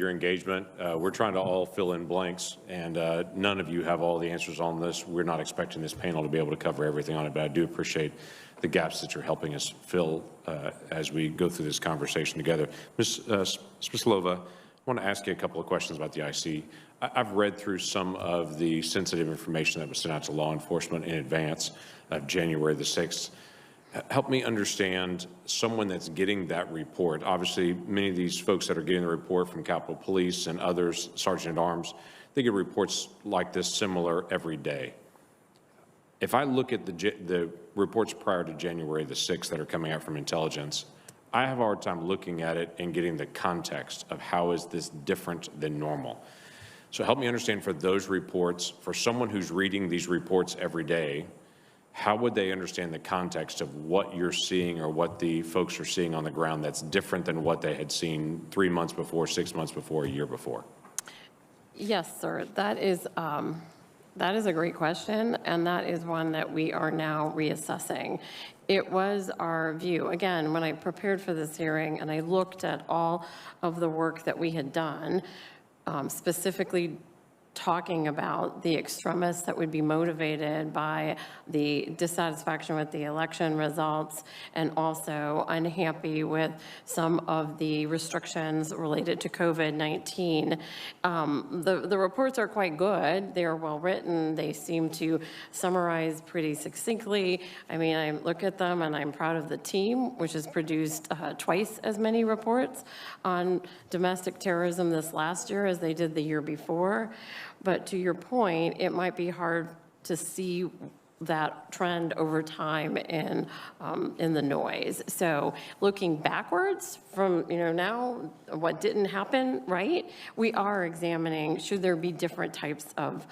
your engagement. We're trying to all fill in blanks, and none of you have all the answers on this. We're not expecting this panel to be able to cover everything on it, but I do appreciate the gaps that you're helping us fill as we go through this conversation together. Ms. Smyslova, I want to ask you a couple of questions about the IC. I've read through some of the sensitive information that was sent out to law enforcement in advance of January the 6th. Help me understand someone that's getting that report. Obviously, many of these folks that are getting the report from Capitol Police and others, Sergeant at Arms, they get reports like this similar every day. If I look at the reports prior to January the 6th that are coming out from intelligence, I have a hard time looking at it and getting the context of how is this different than normal. So help me understand for those reports, for someone who's reading these reports every day, how would they understand the context of what you're seeing or what the folks are seeing on the ground that's different than what they had seen 3 months before, 6 months before, a year before? Yes, sir. That is a great question, and that is one that we are now reassessing. It was our view, again, when I prepared for this hearing and I looked at all of the work that we had done, specifically talking about the extremists that would be motivated by the dissatisfaction with the election results and also unhappy with some of the restrictions related to COVID-19. The reports are quite good. They are well written. They seem to summarize pretty succinctly. I mean, I look at them and I'm proud of the team, which has produced twice as many reports on domestic terrorism this last year as they did the year before. But to your point, it might be hard to see that trend over time in the noise. So looking backwards from, now what didn't happen, right? We are examining, should there be different types of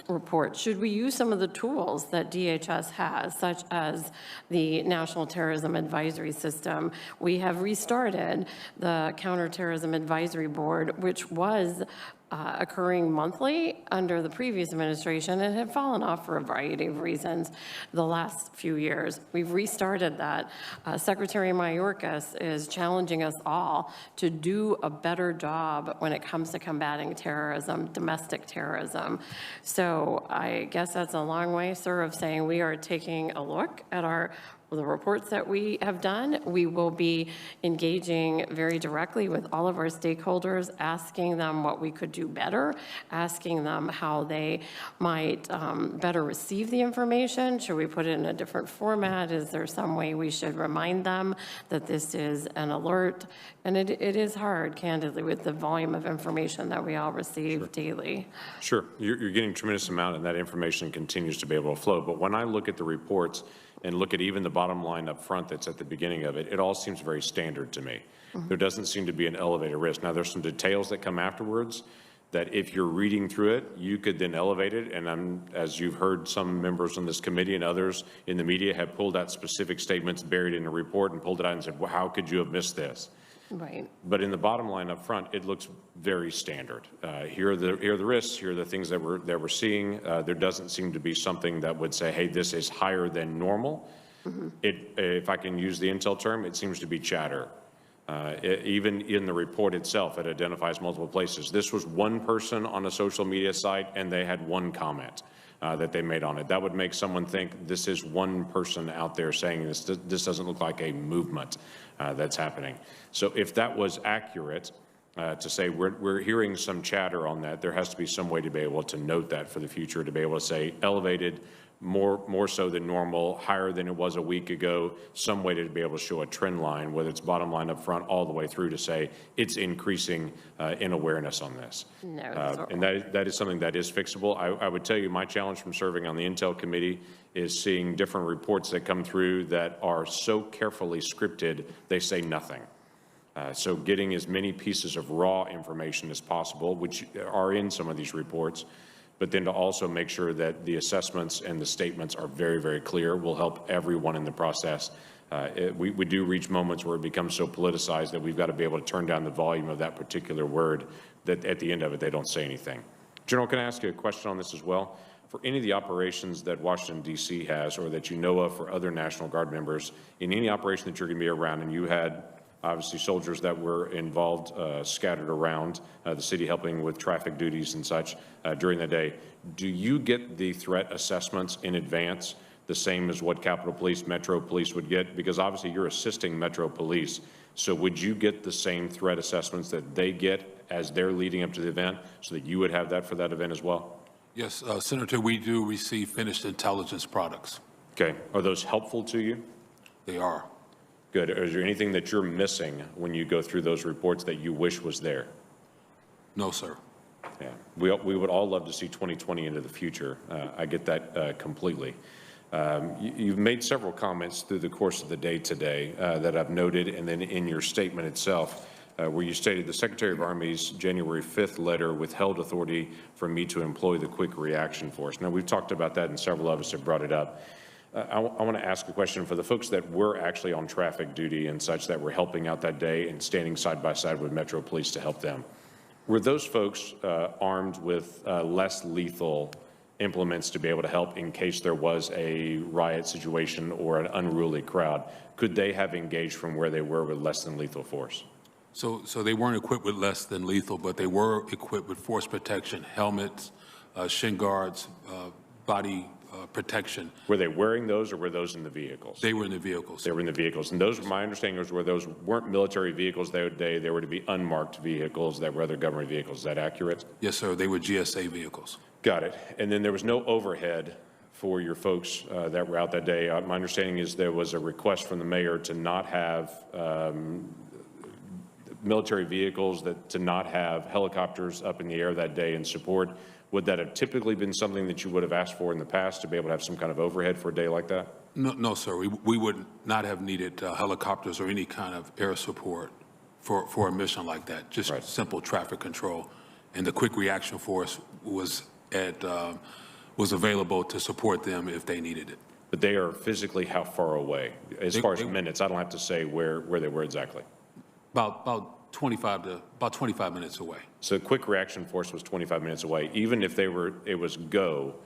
reports? Should we use some of the tools that DHS has, such as the National Terrorism Advisory System? We have restarted the Counterterrorism Advisory Board, which was occurring monthly under the previous administration and had fallen off for a variety of reasons the last few years. We've restarted that. Secretary Mayorkas is challenging us all to do a better job when it comes to combating terrorism, domestic terrorism. So I guess that's a long way, sir, of saying we are taking a look at the reports that we have done. We will be engaging very directly with all of our stakeholders, asking them what we could do better, asking them how they might better receive the information. Should we put it in a different format? Is there some way we should remind them that this is an alert? And it is hard, candidly, with the volume of information that we all receive daily. Sure, you're getting a tremendous amount, and that information continues to be able to flow. But when I look at the reports and look at even the bottom line up front that's at the beginning of it, it all seems very standard to me. Mm-hmm. There doesn't seem to be an elevated risk. Now, there's some details that come afterwards that if you're reading through it, you could then elevate it. And as you've heard, some members on this committee and others in the media have pulled out specific statements buried in a report and pulled it out and said, well, how could you have missed this? Right. But in the bottom line up front, it looks very standard. Here are the risks. Here are the things that we're seeing. There doesn't seem to be something that would say, hey, this is higher than normal. Mm-hmm. If I can use the intel term, it seems to be chatter. Even in the report itself, it identifies multiple places. This was one person on a social media site, and they had one comment that they made on it. That would make someone think this is one person out there saying this. This doesn't look like a movement that's happening. So if that was accurate, to say we're hearing some chatter on that, there has to be some way to be able to note that for the future, to be able to say elevated, more so than normal, higher than it was a week ago, some way to be able to show a trend line, whether it's bottom line up front all the way through to say it's increasing in awareness on this. No, and that is something that is fixable. I would tell you my challenge from serving on the Intel Committee is seeing different reports that come through that are so carefully scripted, they say nothing. So getting as many pieces of raw information as possible, which are in some of these reports, but then to also make sure that the assessments and the statements are very, very clear will help everyone in the process. We do reach moments where it becomes so politicized that we've got to be able to turn down the volume of that particular word that at the end of it, they don't say anything. General, can I ask you a question on this as well? For any of the operations that Washington, D.C. has or that you know of for other National Guard members, in any operation that you're going to be around and you had obviously soldiers that were involved scattered around the city helping with traffic duties and such during the day. Do you get the threat assessments in advance, the same as what Capitol Police, Metro Police would get? Because obviously you're assisting Metro Police. So would you get the same threat assessments that they get as they're leading up to the event so that you would have that for that event as well? Yes, Senator, we do receive finished intelligence products. Okay. Are those helpful to you? They are. Good. Is there anything that you're missing when you go through those reports that you wish was there? No, sir. Yeah. We would all love to see 2020 into the future. I get that completely. You've made several comments through the course of the day today that I've noted, and then in your statement itself, where you stated the Secretary of Army's January 5th letter withheld authority for me to employ the quick reaction force. Now, we've talked about that, and several of us have brought it up. I want to ask a question for the folks that were actually on traffic duty and such that were helping out that day and standing side by side with Metro Police to help them. Were those folks armed with less lethal implements to be able to help in case there was a riot situation or an unruly crowd? Could they have engaged from where they were with less than lethal force? So they weren't equipped with less than lethal, but they were equipped with force protection, helmets, shin guards, body protection. Were they wearing those, or were those in the vehicles? They were in the vehicles. They were in the vehicles. And those, my understanding was, where those weren't military vehicles that day, they were to be unmarked vehicles that were other government vehicles. Is that accurate? Yes, sir. They were GSA vehicles. Got it. And then there was no overhead for your folks that were out that day. My understanding is there was a request from the mayor to not have military vehicles, to not have helicopters up in the air that day in support. Would that have typically been something that you would have asked for in the past, to be able to have some kind of overhead for a day like that? No, sir. We would not have needed helicopters or any kind of air support for a mission like that. Just Right. Simple traffic control, and the quick reaction force was available to support them if they needed it. But they are physically how far away? As far as minutes, I don't have to say where they were exactly. About 25 minutes away. So quick reaction force was 25 minutes away. Even if it was go,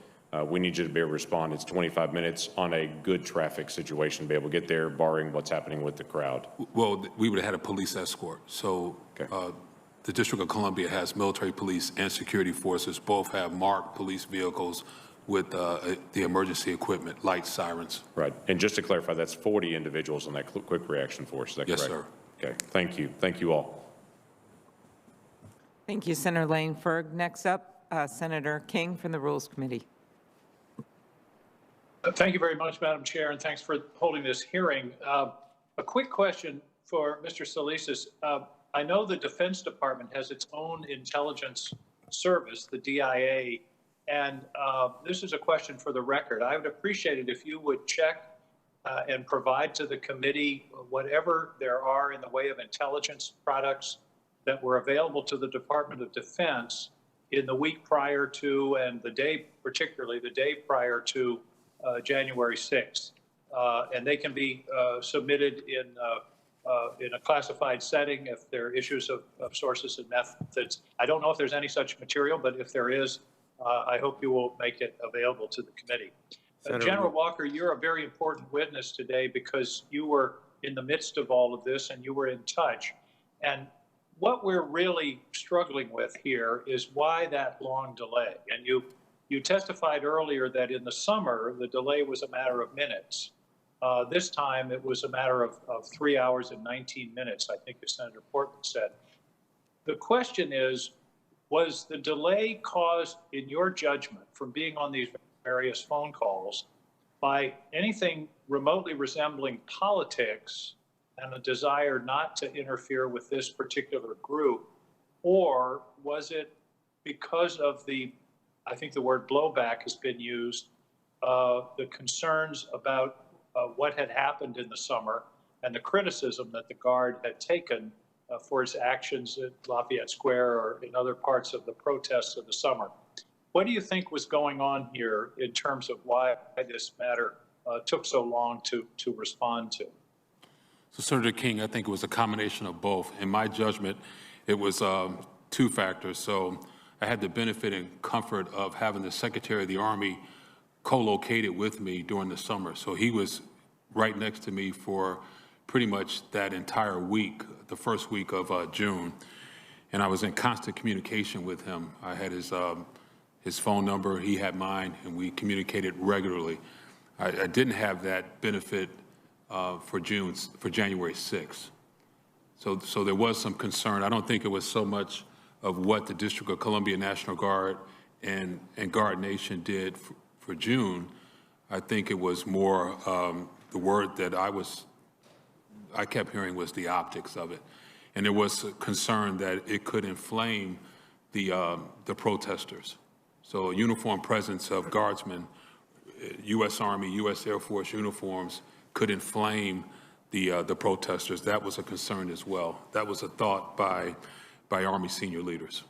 we need you to be able to respond. It's 25 minutes on a good traffic situation to be able to get there, barring what's happening with the crowd. Well, we would have had a police escort. So Okay. the District of Columbia has military police and security forces. Both have marked police vehicles with the emergency equipment, lights, sirens. Right. And just to clarify, that's 40 individuals on that quick reaction force. Is that correct? Yes, sir. Okay. Thank you. Thank you all. Thank you, Senator Langsford. Next up, Senator King from the Rules Committee. Thank you very much, Madam Chair, and thanks for holding this hearing. A quick question for Mr. Solisas. I know the Defense Department has its own intelligence service, the DIA, and this is a question for the record. I would appreciate it if you would check and provide to the committee whatever there are in the way of intelligence products that were available to the Department of Defense in the week prior to, and the day, particularly the day prior to January 6th. And they can be submitted in a classified setting if there are issues of sources and methods. I don't know if there's any such material, but if there is, I hope you will make it available to the committee. General Walker, you're a very important witness today because you were in the midst of all of this and you were in touch. And what we're really struggling with here is why that long delay. And you testified earlier that in the summer, the delay was a matter of minutes. This time, it was a matter of 3 hours and 19 minutes, I think as Senator Portman said. The question is, was the delay caused, in your judgment, from being on these various phone calls by anything remotely resembling politics and a desire not to interfere with this particular group? Or was it because of I think the word blowback has been used, the concerns about what had happened in the summer and the criticism that the Guard had taken for its actions at Lafayette Square or in other parts of the protests of the summer? What do you think was going on here in terms of why this matter took so long to respond to? So, Senator King, I think it was a combination of both. In my judgment, it was two factors. So I had the benefit and comfort of having the Secretary of the Army co-located with me during the summer. So he was right next to me for pretty much that entire week, the first week of June, and I was in constant communication with him. I had his phone number, he had mine, and we communicated regularly. I didn't have that benefit for January 6th. So there was some concern. I don't think it was so much of what the District of Columbia National Guard and Guard Nation did for June. I think it was more the word that I kept hearing was the optics of it. And there was a concern that it could inflame the protesters. So a uniform presence of guardsmen, U.S. Army, U.S. Air Force uniforms could inflame the protesters. That was a concern as well. That was a thought by Army senior leaders.